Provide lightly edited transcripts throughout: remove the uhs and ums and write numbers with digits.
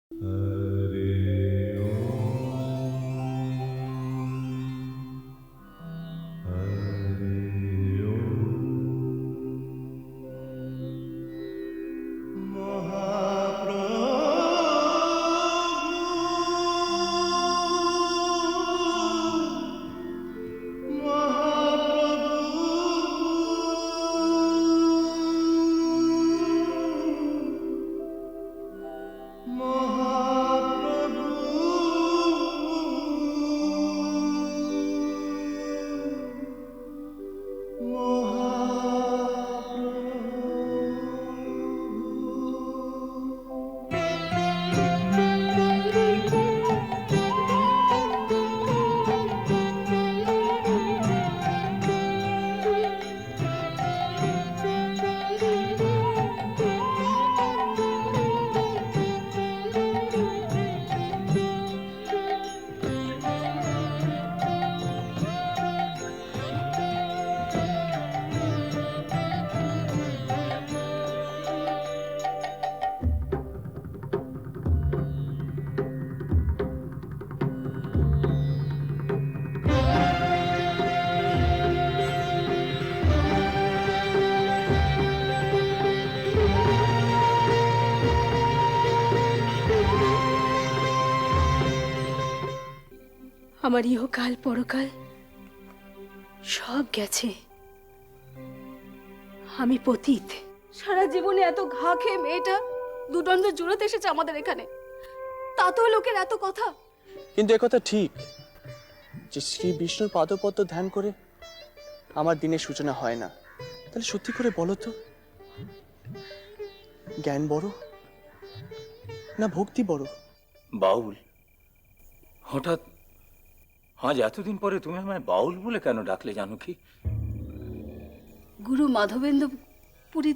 আমার ইহকাল পরকাল সব গেছে। আমি পতিত। সারা জীবনে এত ঘা খেয়ে মেয়েটা দুদণ্ড জুড়োতে এসেছে আমাদের এখানে, তাতেও লোকের এত কথা। কিন্তু একথা ঠিক যে শ্রী বিষ্ণুর পাদপদ্ম ধ্যান করে আমার দিনের সূচনা হয় না। তাহলে সত্যি করে বলো তো, জ্ঞান বড় না ভক্তি বড়? বাউল? হঠাৎ আজ এতদিন পরে তুমি আমায় বাউল বলে কেন ডাকলে জানো কি? গুরু মাধবেন্দ্র পুরী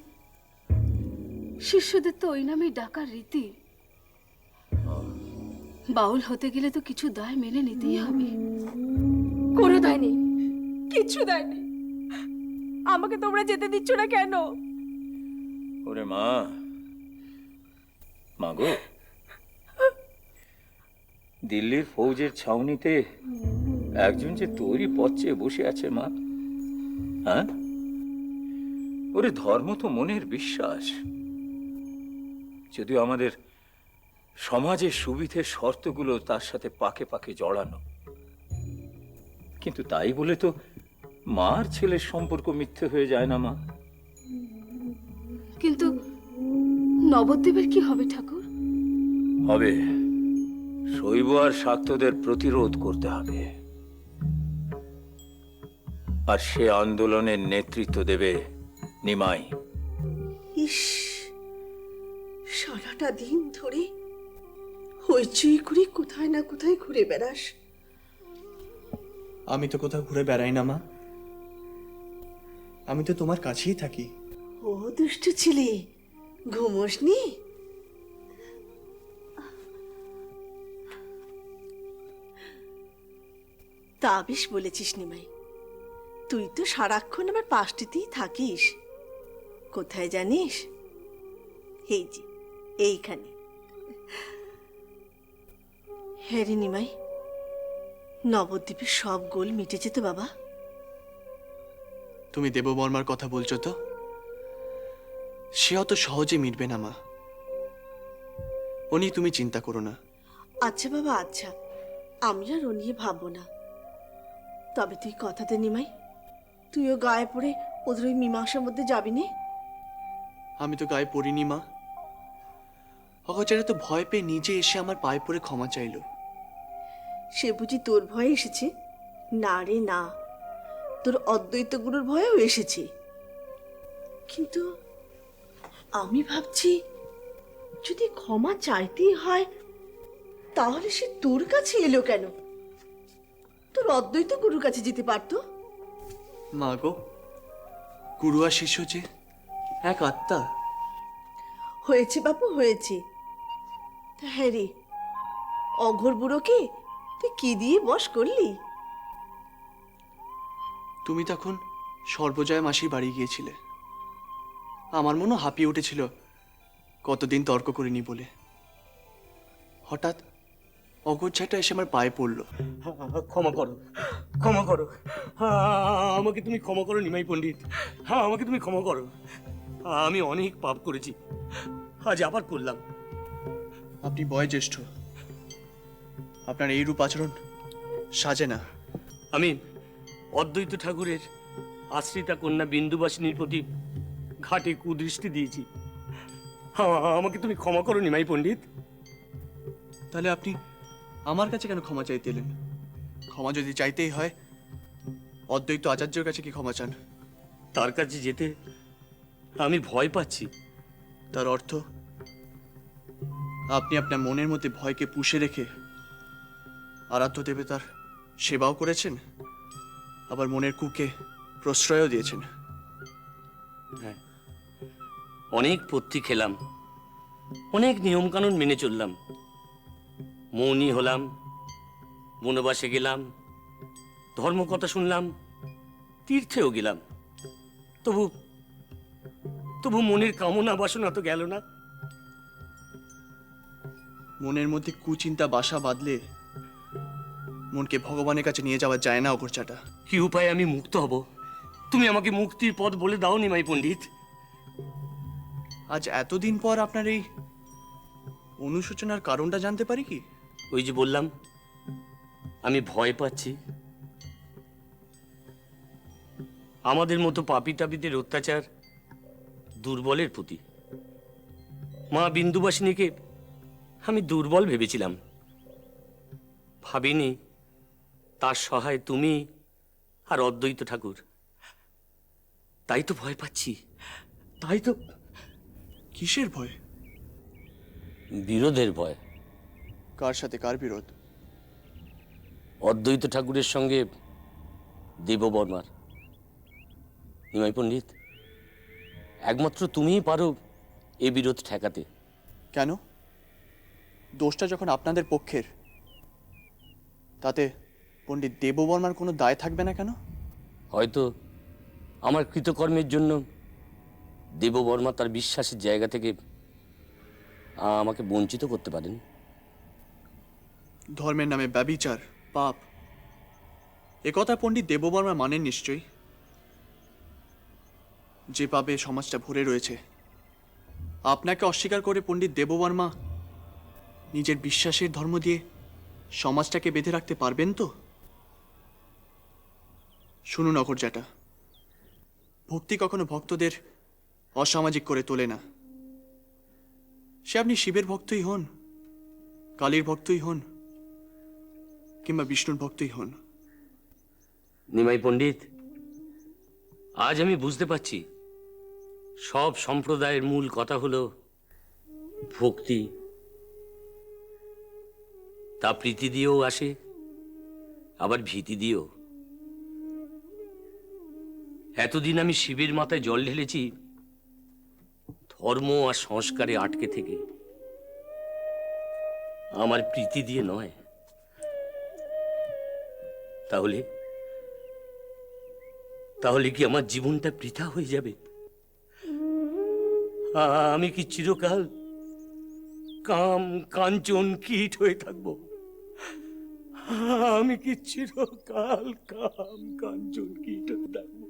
শিষ্যদের তো ওই নামেই ডাকার রীতি। বাউল হতে গেলে তো কিছু দায় মেনে নিতেই হবে। কোনো দায় নেই, কিচ্ছু দায় নেই। আমাকে তোমরা যেতে দিচ্ছ না কেন? ওরে মা, মাগো, দিল্লির ফৌজের ছাউনিতে একজন যে তৈরি পথ চেয়ে বসে আছে মা। হ্যাঁ, ওরে ধর্ম তো মনের বিশ্বাস। যদিও আমাদের সমাজের সুবিধের শর্তগুলো তার সাথে পাকে পাকে জড়ানো, কিন্তু তাই বলে তো মার ছেলের সম্পর্ক মিথ্যে হয়ে যায় না মা। কিন্তু নবদ্বীপের কি হবে ঠাকুর? হবে, শৈব আর শাক্তদের প্রতিরোধ করতে হবে, আর সে আন্দোলনের নেতৃত্ব দেবে নিমাই। ইস, সারাটা দিন ধরে হইচই করে কোথায় না কোথায় ঘুরে বেড়াস। আমি তো কোথাও ঘুরে বেড়াই না মা, আমি তো তোমার কাছেই থাকি। ও দুষ্টু ছেলে, ঘুমোসনি? তা বেশ বলেছিস নিমাই, তুই তো সারাক্ষণ আমার পাশটিতেই থাকিস। কোথায় জানিস? এই যে এইখানে। হ্যাঁ রে নিমাই, নবদ্বীপের সব গোল মিটেছে তো বাবা? তুমি দেববর্মার কথা বলছো তো? সে অত সহজে মিটবে না মা, ও নিয়ে তুমি চিন্তা করো না। আচ্ছা বাবা, আচ্ছা, আমি আর ও নিয়ে ভাববো না। তবে তুই কথা দে নিমাই, তুইও গায়ে পড়ে ওদের ওই মীমাংসার মধ্যে যাবি নে। আমি তো গায়ে পড়িনি মা, অগচারে তো ভয় পেয়ে নিজে এসে আমার পায়ে পড়ে ক্ষমা চাইলো। সে বুঝি তোর ভয়ে এসেছে? না রে না, তোর অদ্বৈত গুরুর ভয়েও এসেছে। কিন্তু আমি ভাবছি, যদি ক্ষমা চাইতেই হয় তাহলে সে তোর কাছে এলো কেন? তোর অদ্বৈত গুরুর কাছে যেতে পারতো। মা গো, গুরু আর শিষ্য যে এক আত্মা। হয়েছে বাপু, হয়েছে। তা হ্যাঁ রে, অঘোর বুড়োকে তুই কি দিয়ে বশ করলি? তুমি তখন সর্বজয়া মাসির বাড়ি গিয়েছিলে। আমার মনে হাঁপিয়ে উঠেছিল কতদিন তর্ক করিনি বলে। হঠাৎ অগোছাটা এসে আমার পায়ে পড়লো। ক্ষমা করো, ক্ষমা করো, আমাকে তুমি ক্ষমা করো নিমাই পণ্ডিত, আমাকে তুমি ক্ষমা করো। আমি অনেক পাপ করেছি, আজ আবার করলাম। আপনি বয়োজ্যেষ্ঠ, আপনার এই রূপ আচরণ সাজে না। আমি অদ্বৈত ঠাকুরের আশ্রিতা কন্যা বিন্দুবাসিনীর প্রতি ঘাটে কুদৃষ্টি দিয়েছি, আমাকে তুমি ক্ষমা করো নিমাই পণ্ডিত। তাহলে আপনি আমার কাছে কেন ক্ষমা চাইতে এলেন? ক্ষমা যদি চাইতেই হয়, অদ্বৈত আচার্যের কাছে কি ক্ষমা চান? তার কাছে যেতে আমি ভয় পাচ্ছি। তার অর্থ আপনি আপনার মনের মধ্যে ভয়কে পুষে রেখে আরাধ্য দেবতার সেবাও করেছেন, আবার মনের কুকে প্রশ্রয়ও দিয়েছেন। হ্যাঁ, অনেক পথ্যি খেলাম, অনেক নিয়মকানুন মেনে চললাম, মৌনী হলাম, বনবাসে গেলাম, ধর্মকথা শুনলাম, তীর্থেও গেলাম, তবু তবু মনের কামনা বাসনা তো গেল না। মনের মধ্যে কুচিন্তা বাসা বাঁধলে মনকে ভগবানের কাছে নিয়ে যাওয়া যায় না অগরচাটা। কি উপায়ে আমি মুক্ত হব? তুমি আমাকে মুক্তির পথ বলে দাও নিমাই পণ্ডিত। আজ এতদিন পর আপনার এই অনুশোচনার কারণটা জানতে পারি কি? ওই যে বললাম, আমি ভয় পাচ্ছি। আমাদের মতো পাপী তাপীদের অত্যাচার দুর্বলের প্রতি। মা বিন্দুবাসিনীকে আমি দুর্বল ভেবেছিলাম, ভাবিনি তার সহায় তুমি আর অদ্বৈত ঠাকুর। তাই তো ভয় পাচ্ছি, তাই তো। কিসের ভয়? বিরোধের ভয়। কার সাথে কার বিরোধ? অদ্বৈত ঠাকুরের সঙ্গে দেববর্মার। নিমাই পণ্ডিত, একমাত্র তুমিই পারো এ বিরোধ ঠেকাতে। কেন? দোষটা যখন আপনাদের পক্ষের, তাতে পণ্ডিত দেববর্মার কোনো দায় থাকবে না কেন? হয়তো আমার কৃতকর্মের জন্য দেববর্মা তার বিশ্বাসের জায়গা থেকে আমাকে বঞ্চিত করতে পারেন। ধর্মের নামে ব্যভিচার, পাপ, একথা পণ্ডিত দেববর্মা মানেন নিশ্চয়ই। যে পাপে সমাজটা ভরে রয়েছে, আপনাকে অস্বীকার করে পণ্ডিত দেববর্মা নিজের বিশ্বাসের ধর্ম দিয়ে সমাজটাকে বেঁধে রাখতে পারবেন তো? শুনুন অগরজাটা, ভক্তি কখনো ভক্তদের অসামাজিক করে তোলে না। সে আপনি শিবের ভক্তই হন, কালীর ভক্তই হন, কিংবা বিষ্ণুর ভক্তই হন। নিমাই পণ্ডিত, আজ আমি বুঝতে পারছি সব সম্প্রদায়ের মূল কথা হলো ভক্তি। তা প্রীতি দিয়েও আসে, আবার ভীতি দিয়েও। এতদিন আমি শিবের মাথায় জল ঢেলেছি ধর্ম আর সংস্কারে আটকে থেকে, আমার প্রীতি দিয়ে নয়। তাহলে তাহলে কি আমার জীবনটা বৃথা হয়ে যাবে? আমি কি চিরকাল কাম কাঞ্চন কীট হয়ে থাকবো? আমি কি চিরকাল কাম কাঞ্চন কীট হয়ে থাকবো?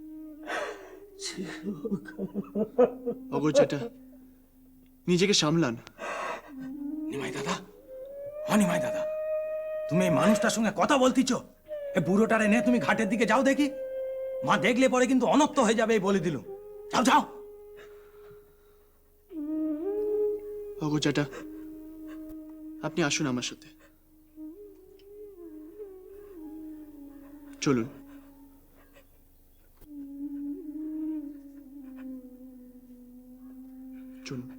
অগরজাটা, নিজেকে সামলান। নিমাই দাদা, নিমাই দাদা, তুমি এই মানুষটার সঙ্গে কথা বলতিছ? এ বুড়োটারে নে তুমি ঘাটের দিকে যাও দেখি। মা দেখলে পরে কিন্তু অনর্থ হয়ে যাবে, বলে দিল। যাও যাও। অগরজাটা, আপনি আসুন আমার সাথে, চলুন। চলুন।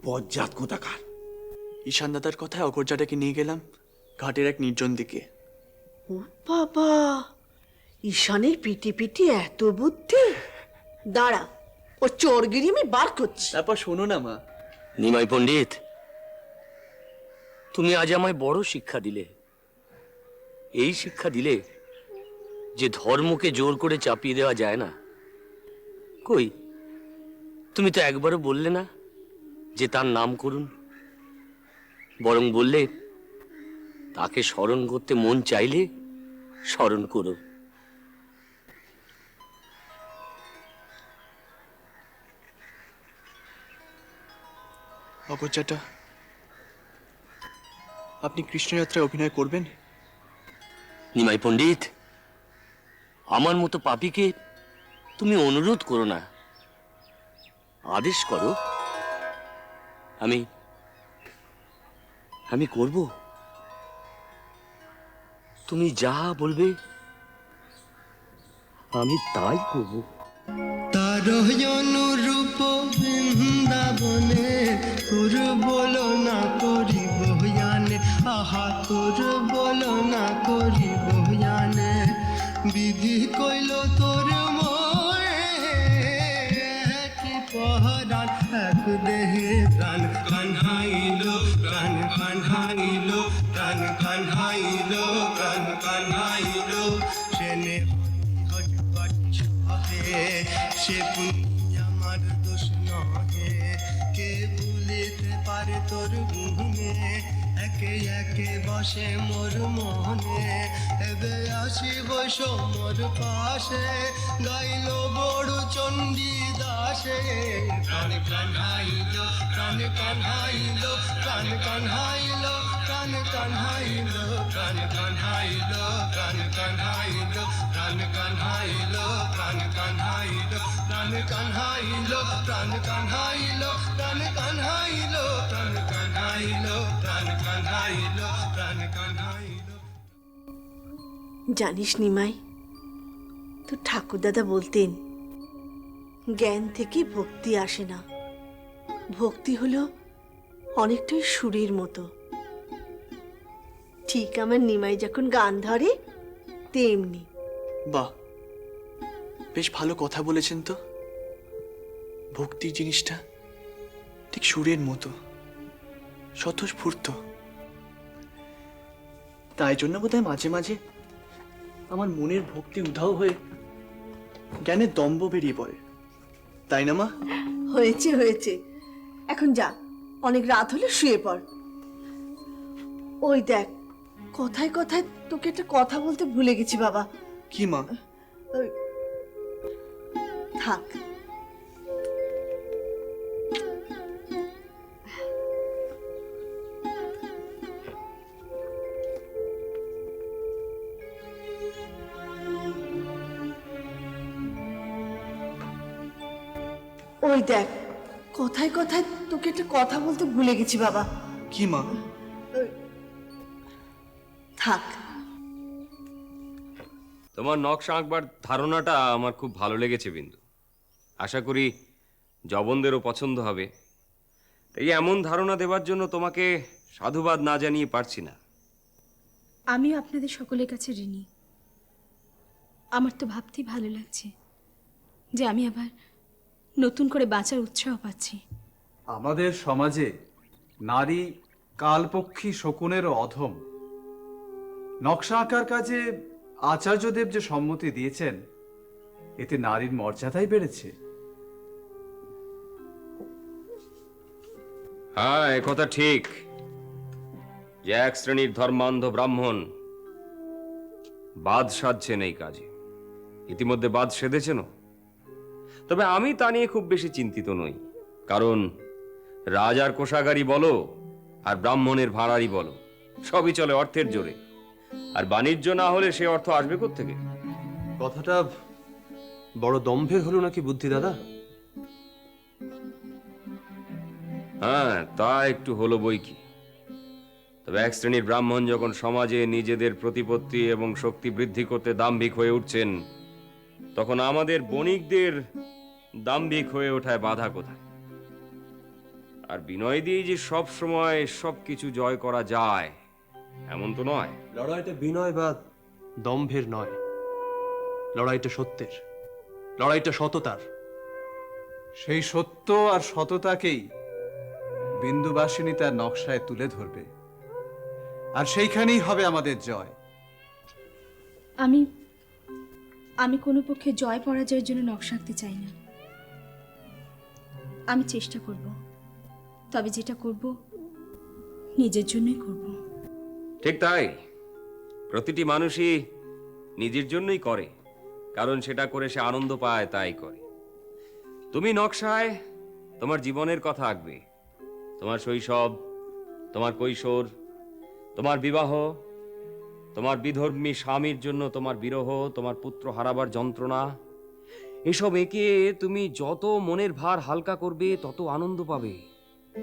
বজ্জাত কোথাকার। ঈশান দাদার কথায় অগরজাটাকে নিয়ে গেলাম ঘাটের এক নির্জন দিকে। ও বাবা, ঈশানের পিটি পিটি এত বুদ্ধি! দাঁড়া, ও চোরগিরি আমি বার করছি। তারপর শোনো না মা, নিমাই পণ্ডিত, তুমি আজ আমায় বড় শিক্ষা দিলে। এই শিক্ষা দিলে যে ধর্মকে জোর করে চাপিয়ে দেওয়া যায় না, কই, তুমি তো একবারও বললে না যে তার নাম করুন, বরং বললে তাকে স্মরণ করতে মন চাইলে স্মরণ করো। অপরজাটা, আপনি কৃষ্ণযাত্রায় অভিনয় করবেন? নিমাই পণ্ডিত, আমার মতো পাপীকে তুমি অনুরোধ করো না, আদেশ করো। আমি আমি করব। তুমি যা বলবে আমি তাই করব। তার অনুরূপ বৃন্দাবনে তোর বলো না করিব জানে, আহা তোর বলো না করিব জানে, বিধি কইল তোর মোরে এক পহরান এক দেহে প্রাণ কান্হাইল, প্রাণ কান্হাইল, প্রাণ কান্হাইল, প্রাণ কান্হাইল, সেনে সে পুণ্য আমার দোষ নহে, কে ভুলিতে পারে তোর গুণে, একে একে বসে মোর মনে, এবে আসিব মোর পাশে, গাইল বড় চণ্ডী দাসে, প্রাণ কান্হাইল, প্রাণ কান্হাইল, প্রাণ কান্হাইল, প্রাণ কান্হাইল, প্রাণ কান্হাইল, প্রাণ কান্হাইল, প্রাণ কান্হাইল, প্রাণ কান্হাইল, প্রাণ কান্হাইল, প্রাণ কান্হাইল, প্রাণ কান্হাইল, প্রাণ কান্হাইল, প্রাণ কান্হাইল, প্রাণ কান্হাইল। জানিস নিমাই, তো ঠাকুরদাদা বলতেন জ্ঞান থেকে ভক্তি আসে না, ভক্তি হলো অনেকটাই সুরের মতো। ঠিক আমার নিমাই যখন গান ধরে তেমনি। বাহ, বেশ ভালো কথা বলেছেন তো। ভক্তি জিনিসটা ঠিক সুরের মতো, স্বতঃস্ফূর্ত। তাই জন্য বোধহয় মাঝে মাঝে আমার মনের ভক্তি উধাও হয়ে জ্ঞানের দম্ভ বেরিয়ে পড়ে, তাই না মা? হয়েছে হয়েছে, এখন যা, অনেক রাত হলে শুয়ে পড়। ওই দেখ, কথায় কথায় তোকে একটা কথা বলতে ভুলে গেছি বাবা। কি মা? ওই, থাক। ওই দেখ, কথায় কথায় তোকে একটা কথা বলতে ভুলে গেছি বাবা। কি মা? থাক। তোমার নকশা আঁকবার ধারণাটা আমার খুব ভালো লেগেছে বিন্দু। আশা করি জবনদেরও পছন্দ হবে। তাই এমন ধারণা দেওয়ার জন্য তোমাকে সাধুবাদ না জানিয়ে পারছি না। আমিও আপনাদের সকলের কাছে ঋণী। আমার তো ভাবতেই ভালো লাগছে যে আমি আবার নতুন করে বাঁচার উৎসাহ পাচ্ছি। আমাদের সমাজে নারী কালপক্ষী শকুনেরও অধম। নকশা আঁকার কাজে আচার্যদেব যে সম্মতি দিয়েছেন, এতে নারীর মর্যাদাই বেড়েছে। হ্যাঁ, একথা ঠিক যে এক শ্রেণীর ধর্মান্ধ ব্রাহ্মণ বাদ সাধছেন এই কাজে। ইতিমধ্যে বাদ সেধেছেন। তবে আমি তা নিয়ে খুব বেশি চিন্তিত নই, কারণ রাজার কোষাগারই বলো আর ব্রাহ্মণের ভাড়ারই বলো, সবই চলে অর্থের জোরে। আর বাণিজ্য না হলে সে অর্থ আসবে কোত্থেকে? কথাটা বড় দম্ভের হলো নাকি বুদ্ধি দাদা? হ্যাঁ, তা একটু হলো বই কি। তবে এক শ্রেণীর ব্রাহ্মণ যখন সমাজে নিজেদের প্রতিপত্তি এবং শক্তি বৃদ্ধি করতে দাম্ভিক হয়ে উঠছেন, তখন আমাদের বণিকদের দাম্ভিক হয়ে ওঠায় বাধা কোথায়? আর বিনয় দিয়ে যে সব সময় সবকিছু জয় করা যায় এমন তো নয়। লড়াইটা বিনয় বা দম্ভের নয়, লড়াইটা সত্যের, লড়াইটা সততার। সেই সত্য আর সততাকেই বিন্দুবাসিনী তার নকশায় তুলে ধরবে, আর সেইখানেই হবে আমাদের জয়। আমি আমি কোনো পক্ষে জয় পরাজয়ের জন্য নকশা আঁকতে চাই না। আমি চেষ্টা করব, তবে যেটা করব নিজের জন্যই করব। ঠিক তাই, প্রতিটি মানুষই নিজের জন্যই করে, কারণ সেটা করে সে আনন্দ পায়, তাই করে। তুমি নকশায় তোমার জীবনের কথা আঁকবে, তোমার শৈশব, তোমার কৈশোর, তোমার বিবাহ, তোমার বিধর্মী স্বামীর জন্য তোমার বিরহ, তোমার পুত্র হারাবার যন্ত্রণা, এসব এঁকে তুমি যত মনের ভার হালকা করবে তত আনন্দ পাবে,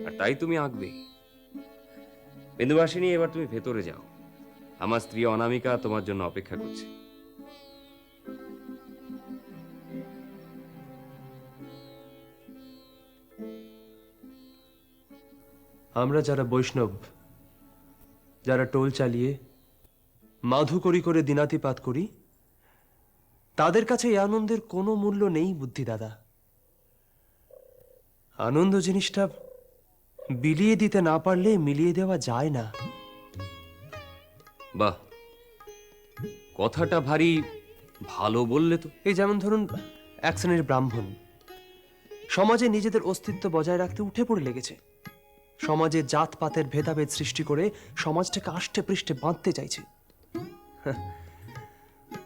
আর তাই তুমি আঁকবে। বিন্দুবাসিনী, এবার তুমি ভেতরে যাও, আমার স্ত্রী অনামিকা তোমার জন্য অপেক্ষা করছে। আমরা যারা বৈষ্ণব, যারা টোল চালিয়ে মাধুকরী করে দিনাতিপাত করি, তাদের কাছে এই আনন্দের কোনো মূল্য নেই বুদ্ধি দাদা। আনন্দ জিনিসটা বিলিয়ে দিতে না পারলে মিলিয়ে দেওয়া যায় না। বাহ, কথাটা ভারী ভালো বললে তো। এই যেমন ধরুন, এক শ্রেণীর ব্রাহ্মণ সমাজে নিজেদের অস্তিত্ব বজায় রাখতে উঠে পড়ে লেগেছে। সমাজে জাতপাতের ভেদাভেদ সৃষ্টি করে সমাজটাকে আষ্টে পৃষ্ঠে বাঁধতে চাইছে।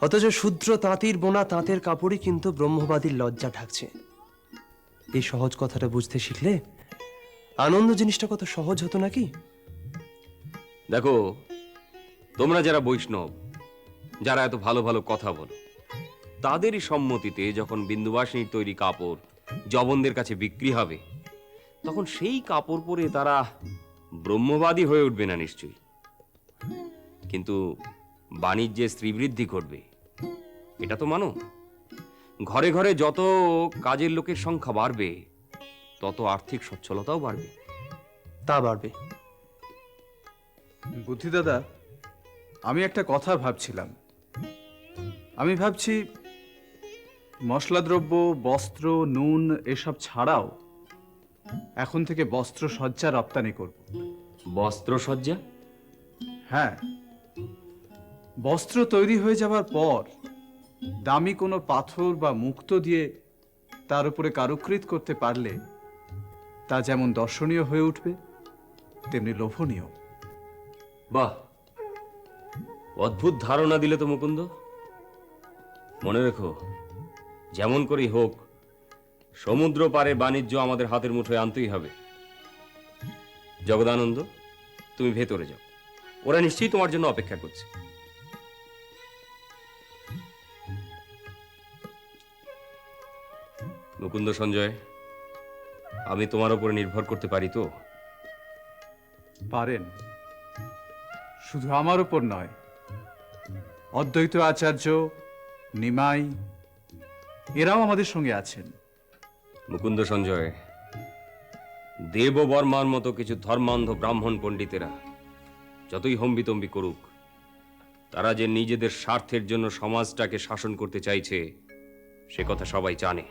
অথচ শূদ্র তাঁতির বোনা তাঁতের কাপড়ই কিন্তু ব্রহ্মবাদীর লজ্জা ঢাকছে। এই সহজ কথাটা বুঝতে শিখলে আনন্দ জিনিসটা কত সহজ হতো নাকি? দেখো, তোমরা যারা বৈষ্ণব, যারা এত ভালো ভালো কথা বলো, তাদেরই সম্মতিতে যখন বিন্দুবাসিনীর তৈরি কাপড় জবনদের কাছে বিক্রি হবে, তখন সেই কাপড় পরে তারা ব্রহ্মবাদী হয়ে উঠবে না নিশ্চয়ই, কিন্তু বাণিজ্যে শ্রীবৃদ্ধি ঘটবে, এটা তো মানো। ঘরে ঘরে যত কাজের লোকের সংখ্যা বাড়বে, তত আর্থিক সচ্ছলতাও বাড়বে। তা বাড়বে। বুদ্ধি দাদা, আমি একটা কথা ভাবছিলাম। আমি ভাবছি মশলাদ্রব্য, বস্ত্র, নুন এসব ছাড়াও এখন থেকে বস্ত্র সজ্জা রপ্তানি করব। বস্ত্রসজ্জা? হ্যাঁ, বস্ত্র তৈরি হয়ে যাওয়ার পর দামি কোনো পাথর বা মুক্তো দিয়ে তার উপরে কারুকৃত করতে পারলে তা যেমন দর্শনীয় হয়ে উঠবে, তেমনি লোভনীয়। বাহ, অদ্ভুত ধারণা দিলে তো মুকুন্দ। মনে রেখো, যেমন করেই হোক সমুদ্র পারে বাণিজ্য আমাদের হাতের মুঠোয় আনতেই হবে। জগদানন্দ, তুমি ভেতরে যাও, ওরা নিশ্চয়ই তোমার জন্য অপেক্ষা করছে। মুকুন্দ, সঞ্জয়, আমি তোমার উপরে নির্ভর করতে পারি তো? পারেন, শুধু আমার উপর নয়, অদ্বৈত আচার্য, নিমাই, এরাও আমাদের সঙ্গে আছেন। মুকুন্দ, সঞ্জয়, দেববর্মার মতো কিছু ধর্মান্ধ ব্রাহ্মণ পণ্ডিতেরা যতই হম্বিতম্বি করুক, তারা যে নিজেদের স্বার্থের জন্য সমাজটাকে শাসন করতে চাইছে সে কথা সবাই জানে।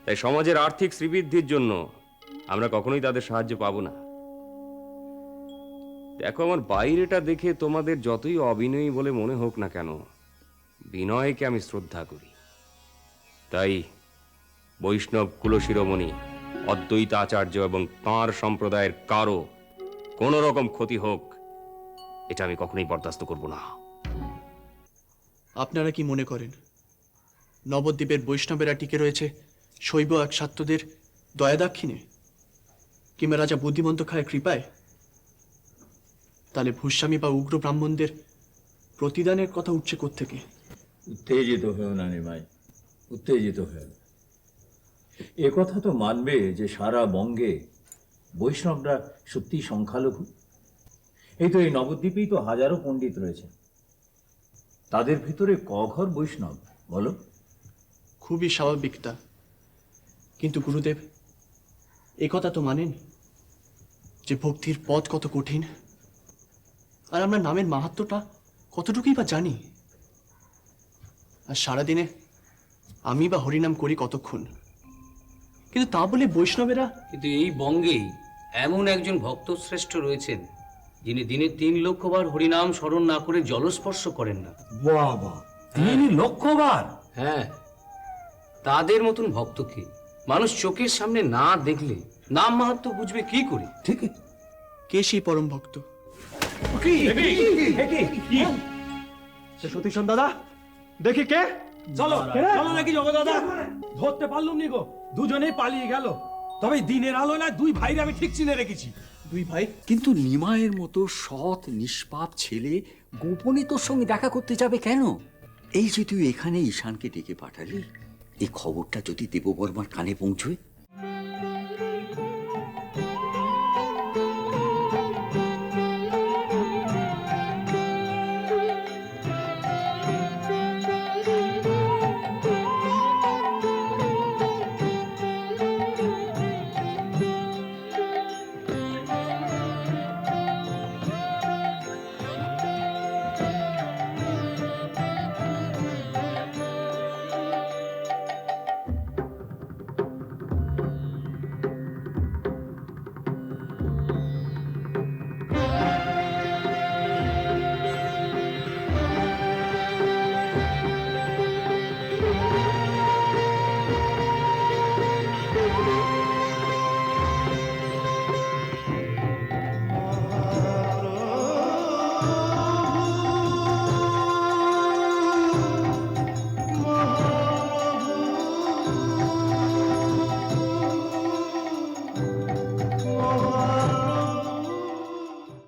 তাই সমাজের আর্থিক শ্রীবৃদ্ধির জন্য আমরা কখনোই তাদের সাহায্য পাবো না। দেখো, আমার বাইরেটা দেখে তোমাদের যতই অবিনয়ী বলে মনে হোক না কেন, বিনয়কে আমি শ্রদ্ধা করি। তাই বৈষ্ণব কুলশিরোমণি অদ্বৈত আচার্য এবং তাঁর সম্প্রদায়ের কারো কোন রকম ক্ষতি হোক, এটা আমি কখনোই বরদাস্ত করব না। আপনারা কি মনে করেন নবদ্বীপের বৈষ্ণবেরা টিকে রয়েছে শৈব একসাত্যদের দয়াদাক্ষিণে, কিংবা রাজা বুদ্ধিমন্ত খায়ের কৃপায়? তাহলে ভূস্বামী বা উগ্র ব্রাহ্মণদের প্রতিদানের কথা উঠছে কোত্থেকে? উত্তেজিত হয়েও না নিমাই, উত্তেজিত হয়েও না। এ কথা তো মানবে যে সারা বঙ্গে বৈষ্ণবরা সত্যি সংখ্যালঘু। এই তো এই নবদ্বীপেই তো হাজারো পণ্ডিত রয়েছে, তাদের ভিতরে কঘর বৈষ্ণব বলো? খুবই স্বাভাবিক তা, কিন্তু গুরুদেব এ কথা তো মানেন যে ভক্তির পথ কত কঠিন, আর আমরা নামের মাহাত্ম্যটা কতটুকুই বা জানি। আর সারাদিনে আমি বা হরিনাম করি কতক্ষণ, কিন্তু তা বলে বৈষ্ণবেরা। কিন্তু এই বঙ্গেই এমন একজন ভক্ত শ্রেষ্ঠ রয়েছেন যিনি দিনে 3 লক্ষবার হরিনাম স্মরণ না করে জলস্পর্শ করেন না। বাবা, 3 লক্ষবার? হ্যাঁ, তাদের মতন ভক্তকে মানুষ চোখের সামনে না দেখলে নাম মাহাত্ম্য বুঝবে কি করে? ঠিক। কে সেই পরম ভক্ত? সতীশন দাদা, দেখি কে। চলো চলো নাকি জগৎ দাদা, ধরতে পারলুম নি গো, দুজনেই পালিয়ে গেল। তবে দিনের আলো না, দুই ভাইরে আমি ঠিক চিনে রেখেছি। দুই ভাই? কিন্তু নিমায়ের মতো সৎ নিষ্পাপ ছেলে গোপনে তোর সঙ্গে দেখা করতে যাবে কেন? এই যে তুই এখানে ঈশানকে ডেকে পাঠালি, এই খবরটা যদি দেববর্মার কানে পৌঁছয়।